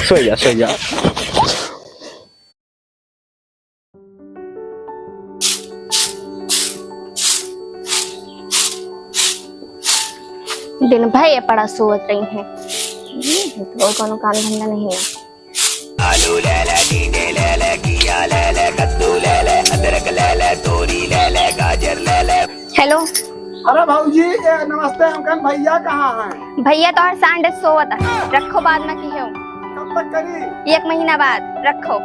सो जा। दिन भर ये पड़ा सोच रही है, और कोनो काम धंधा नहीं है। आलू ले ले, टींडे ले ले, घिया ले ले, कद्दू ले ले, अदरक ले ले, तोरी ले ले, गाजर ले ले। हेलो। अरे भाऊजी नमस्ते। अंकल भैया कहाँ हैं? भैया तो हर सांडे सोवत है, रखो बाद में की हो। कब तक करी? 1 महीना बाद रखो।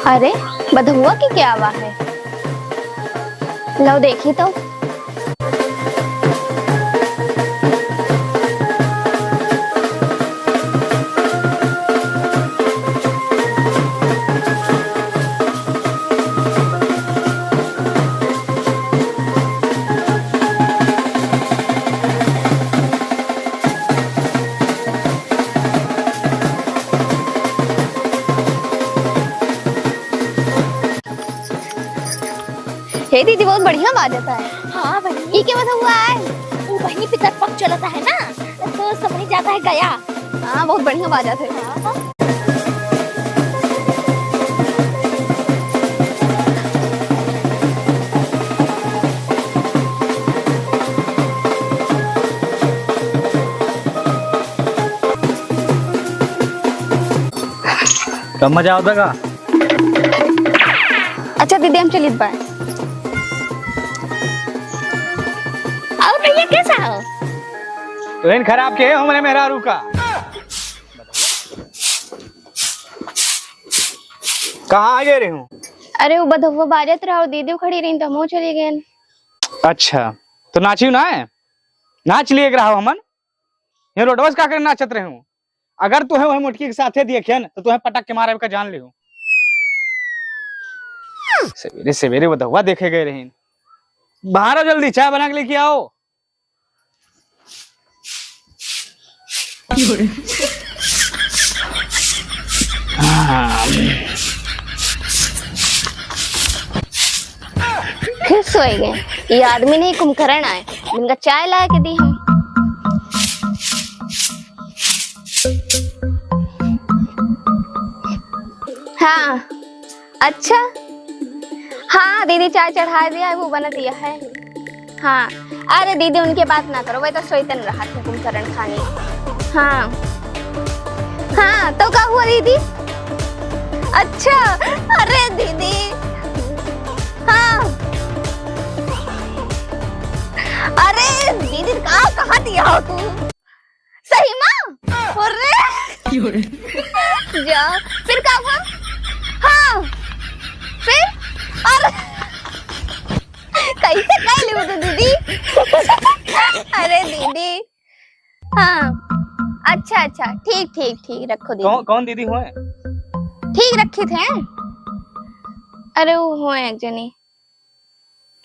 अरे बधुआ की क्या आवाज है? लो देखी तो। हे दीदी बहुत बढ़िया आवाज आता है। हाँ बहनी, ये क्या मतलब हुआ है? वो बहनी पितर पक चलता है ना, तो समझ जाता है गया। हाँ बहुत बढ़िया आवाज आते है। कब मजा आता का? अच्छा दीदी हम चलित बाय। और भैया कैसा हो? ट्रेन खराब के हमने मेरा रुका। कहाँ आगे रही हूँ? अरे वो बधुआ बाजत रहा और दीदी खड़ी रही तो हम चले गए। अच्छा तो नाचियो ना है, नाच लिए रहा हमन ये रोडवस का कर नाचत रहे हूँ। अगर तुहे वही मुटकी के साथे देखे न तो तुहे पटक के मारे का जान ले हूँ। सवेरे सवेरे बधुआ देखे गए रही। बाहर आओ जल्दी, चाय बना के लेके आओ। फिर सोए गए। ये आदमी नहीं कुंभकर्ण आए, इनका चाय ला के दी हम। हाँ अच्छा, हाँ दीदी चाय चढ़ा दिया है, वो बना दिया है। हाँ अरे दीदी उनके बात ना करो, वही तो सोईतन रहा थे कुंभकर्ण खाने। हाँ हाँ तो क्या हुआ दीदी? अच्छा अरे दीदी हाँ अरे दीदी कहाँ दिया हो तू? सही माँ? अरे जा फिर क्या हुआ? हाँ फिर अरे कैसे कह ली तो दीदी? अरे दीदी हाँ अच्छा अच्छा ठीक ठीक ठीक रखो दीदी। कौन दीदी हुए? ठीक रखे थे। अरे वो हुए एक जनी।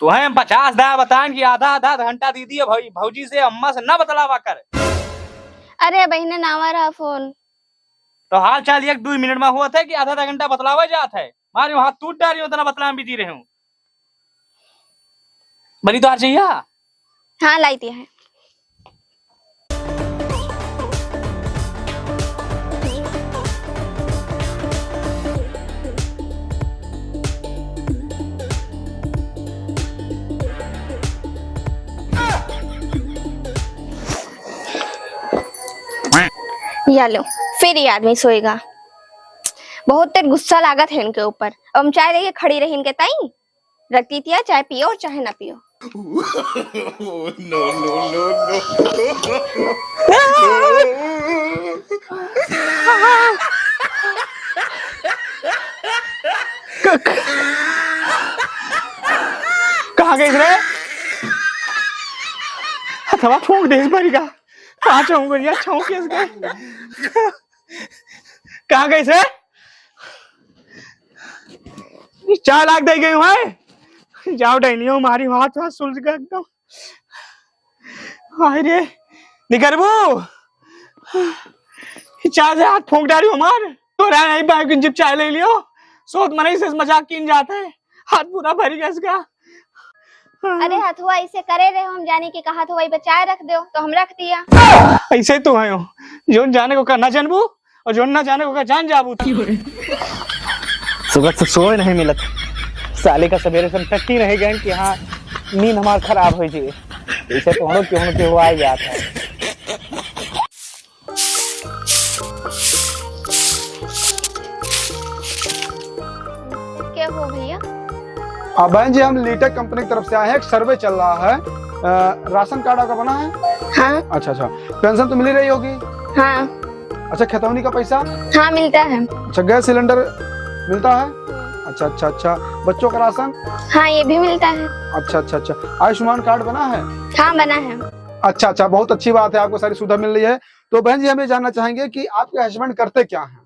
तुहे 50 दा बतान की आधा आधा घंटा दीदी है भाई भौजी से अम्मा से ना बतलावा कर। अरे बहने नावा रहा फोन तो हाल चाल 1-2 मिनट में हुआ था कि आधा आधा घंटा बतलावा जात है। मारे हाथ टूट डारी उतना बतला बिजी रहे हूँ। बनी तो आ चाहिए। हाँ लाई दिया है। या लो फिर ये आदमी सोएगा। बहुत तेज गुस्सा लागत है इनके ऊपर। अब हम चाय लेके खड़ी रही इनके ताई रखती थी, चाय पियो और चाहे ना पियो। नो नो नो कहाँ गई रे? हथवा फूंक दे इस बारी का। कहाँ चाहूंगा यार, छाऊं किस गए? कहाँ गई से? चार लाख दे गई हूँ। जाओ डैनियो मारी हाथ हाथ सुलझ गया एकदम। हाय रे निकरबू चाय से हाथ फूंक डाली हमार तो रहा नहीं पाए जिप चाय ले लियो सोच मने से मजाक किन जाता है हाथ पूरा भरी गया इसका। अरे हथुआ ऐसे करे रहे हम जाने की कहा हथुआ बचाए रख दो तो हम रख दिया। ऐसे तो है जोन जाने को करना जानबू और जोन ना जाने को का जान जाबू। सुबह से सोए नहीं मिलत साले का सवेरे से टट्टी रह गए कि हाँ नींद हमार खराब हो जाए ऐसे तो हम क्यों के हुआ जाता है। क्या हो भैया? बहन जी हम लीटेक कंपनी की तरफ से आए हैं, एक सर्वे चल रहा है। राशन कार्ड आपका बना है? हाँ। अच्छा अच्छा, पेंशन तो मिल ही रही होगी? हाँ। अच्छा, खतौनी का पैसा? हाँ मिलता है। अच्छा, गैस सिलेंडर मिलता है? अच्छा अच्छा अच्छा, बच्चों का राशन? हाँ ये भी मिलता है। अच्छा अच्छा अच्छा, आयुष्मान कार्ड बना है? हाँ बना है। अच्छा अच्छा, बहुत अच्छी बात है, आपको सारी सुविधा मिल रही है। तो बहन जी हम ये जानना चाहेंगे कि आपके हस्बैंड करते क्या हैं?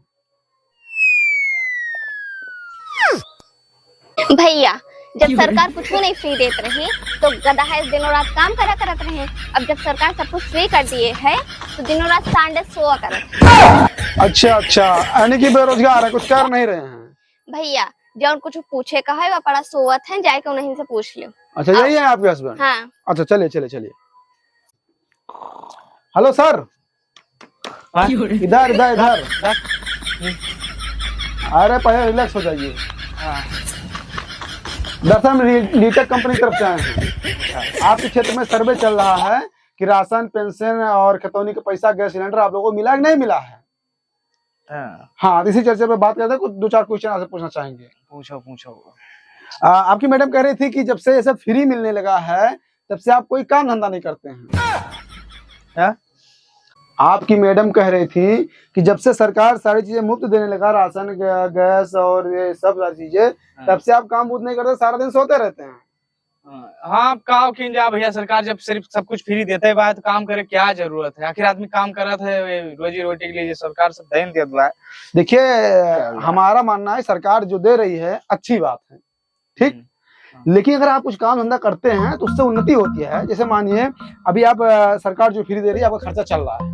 भैया जब सरकार कुछ नहीं फ्री देते रही तो गधा दिनों रात काम करत रहे। अब जब सरकार सब कुछ फ्री कर दिए है तो दिनों रात सांडे सोआ करत। अच्छा अच्छा, यानी कि बेरोजगार है, कुछ कर नहीं रहे हैं? भैया जब कुछ पूछे का है वह बड़ा सोवत है, जाके उन्हीं से पूछ लो। अच्छा यही है आपके हस्बैंड? हाँ। अच्छा चलिए चलिए चलिए। हेलो सर, इधर इधर इधर। अरे पहले रिलैक्स हो जाइए। दरअसल हम लीटेक कंपनी की तरफ से आए हैं। आपके क्षेत्र में सर्वे चल रहा है कि राशन, पेंशन और खतौनी का पैसा, गैस सिलेंडर आप लोगों को मिला कि नहीं मिला है? हाँ, इसी चर्चा पे बात करते हैं। कुछ 2-4 क्वेश्चन आपसे पूछना चाहेंगे। पूछो पूछो। आपकी मैडम कह रही थी कि जब से ये सब फ्री मिलने लगा है तब से आप कोई काम धंधा नहीं करते हैं। आपकी मैडम कह रही थी कि जब से सरकार सारी चीजें मुफ्त देने लगा, राशन, गैस और ये सब सारी चीजें, तब से आप काम बूथ नहीं करते, सारा दिन सोते रहते हैं। हाँ काम किन जा भैया, सरकार जब सिर्फ सब कुछ फ्री देते है तो काम करे क्या जरूरत है? आखिर आदमी काम कर रहा है रोजी रोटी के लिए, सरकार सब देन दे दिया है। देखिए हमारा मानना है सरकार जो दे रही है अच्छी बात है, ठीक, लेकिन अगर आप कुछ काम धंधा करते हैं तो उससे उन्नति होती है। जैसे मानिए अभी आप सरकार जो फ्री दे रही है, आपका खर्चा चल रहा है,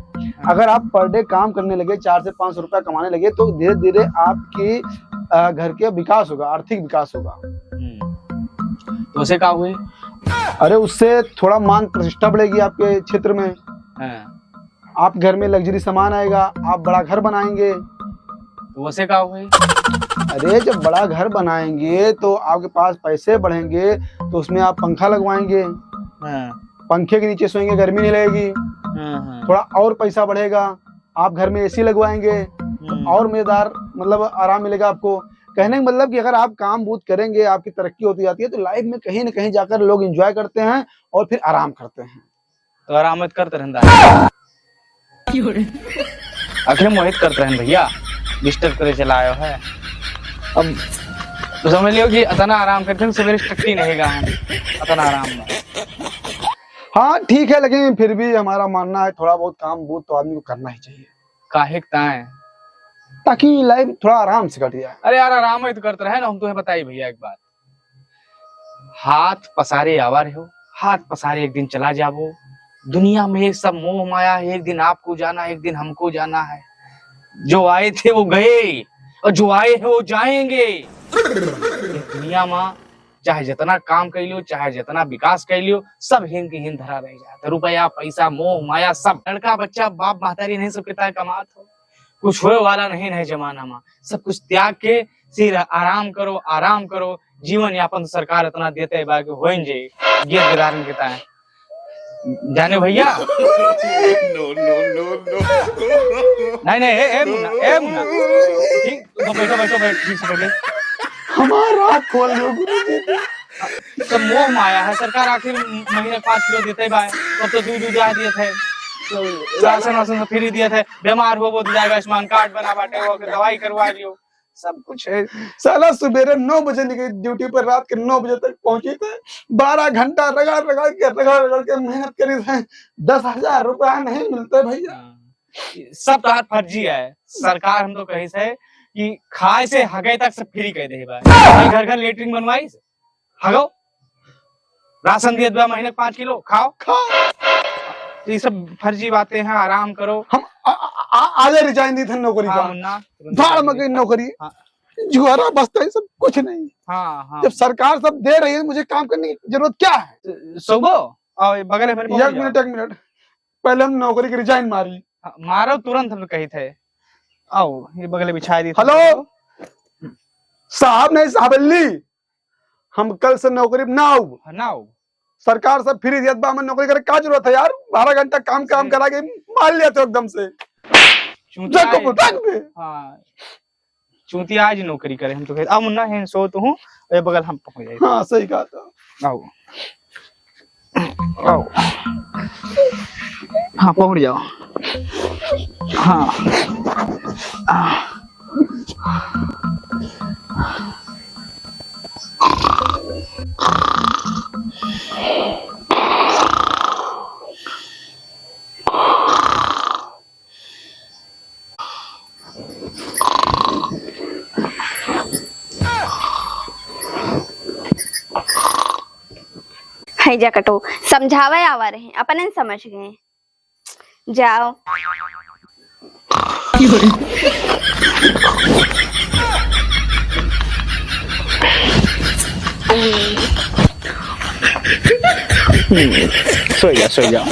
अगर आप पर डे काम करने लगे, 4 से 500 रुपया कमाने लगे, तो धीरे धीरे आपकी घर के विकास होगा, आर्थिक विकास होगा। तो उसे क्या हुए? अरे उससे थोड़ा मान प्रतिष्ठा बढ़ेगी आपके क्षेत्र में। आप घर में लग्जरी सामान आएगा, आप बड़ा घर बनाएंगे। तो उसे क्या हुए? अरे जब बड़ा घर बनाएंगे तो आपके पास पैसे बढ़ेंगे, तो उसमें आप पंखा लगवाएंगे, पंखे के नीचे सोएंगे, गर्मी नहीं लगेगी। थोड़ा और पैसा बढ़ेगा, आप घर में एसी लगवाएंगे तो और मजेदार मतलब आराम मिलेगा आपको। कहने का मतलब कि अगर आप काम बूथ करेंगे, आपकी तरक्की होती जाती है, तो लाइफ में कहीं न कहीं जाकर लोग एंजॉय करते हैं और फिर आराम करते हैं। तो आराम करते रहता आखिर मोहित करते हैं भैया, डिस्टर्ब करे चला आयो है। अब तो समझ लियो कि इतना आराम करते हैं, सवेरे टट्टी नहीं गा इतना आराम में। हाँ ठीक है, लेकिन फिर भी हमारा मानना है थोड़ा बहुत काम बूथ तो आदमी को करना ही चाहिए। काहे ताए? ताकि लाइफ थोड़ा आराम से कट जाए। अरे यार आराम ही तो करते रहे ना। हम तुम्हें बताइए भैया एक बात, हाथ पसारे आवा रहे हो, हाथ पसारे एक दिन चला जाओ। दुनिया में एक सब मोह माया है, एक दिन आपको जाना, एक दिन हमको जाना है। जो आए थे वो गए और जो आए हैं वो जाएंगे। दुनिया में चाहे जितना काम कर लियो, चाहे जितना विकास कर लियो, सब हिंद की हिंद धरा रह जाता। रुपया पैसा मोह माया सब, लड़का बच्चा बाप महतारी नहीं सब कितना कमात हो, कुछ होए वाला नहीं है जमाना में। सब कुछ त्याग के सिर्फ आराम करो। जीवन यापन सरकार इतना देते है बाकी हो जाए ये उदाहरण देता है जाने भैया। नहीं ए मुन्ना ठीक, तो बैठो हमारा हाथ खोल दो। सब मोह माया है। सरकार आखिर महीने 5 किलो देते भाई, तब तो दूध दिए थे, राशन फ्री दिए थे। बीमार हो वो जाएगा, आयुष्मान कार्ड बना बाटे हो, दवाई करवा लियो, सब कुछ है। साला सुबह 9 बजे निकले ड्यूटी पर, रात के 9 बजे तक पहुंचे थे। 12 घंटा रगड़ के मेहनत करी थे, 10,000 रुपया नहीं मिलते भैया। सब तो फर्जी है। सरकार हम तो कही से कि खाए से हगे तक सब फ्री कह दे भाई। घर घर लेटरिन बनवाई से हगो, राशन दिए महीने 5 किलो खाओ। ये सब फर्जी बातें हैं, आराम करो। हम आज रिजाइन दी थे नौकरी हाँ का, मुन्ना, धाड़ में गई नौकरी, हाँ। जुआरा बसता है सब कुछ नहीं। हाँ हाँ जब सरकार सब दे रही है मुझे काम करने की जरूरत क्या है? सोगो आओ ये बगल में मेरे एक मिनट पहले हम नौकरी की रिजाइन मारी। मारो तुरंत, हम तो कही थे। आओ ये बगल बिछा दी। हेलो साहब नहीं साहबल्ली, हम कल से नौकरी ना आओ। सरकार सब फ्री दिया बा, हमें नौकरी करे क्या जरूरत है यार? 12 घंटा काम करा के मार लिया तो एकदम से। हाँ चूतिया आज नौकरी करे हम तो कहे। आओ मुन्ना है सो तो हूँ, ये बगल हम पहुंच जाए। हाँ सही कहा था। आओ आओ हाँ पहुंच जाओ। हाँ है जा कटो समझावे आवा रहे अपने समझ गए। जाओ सो जा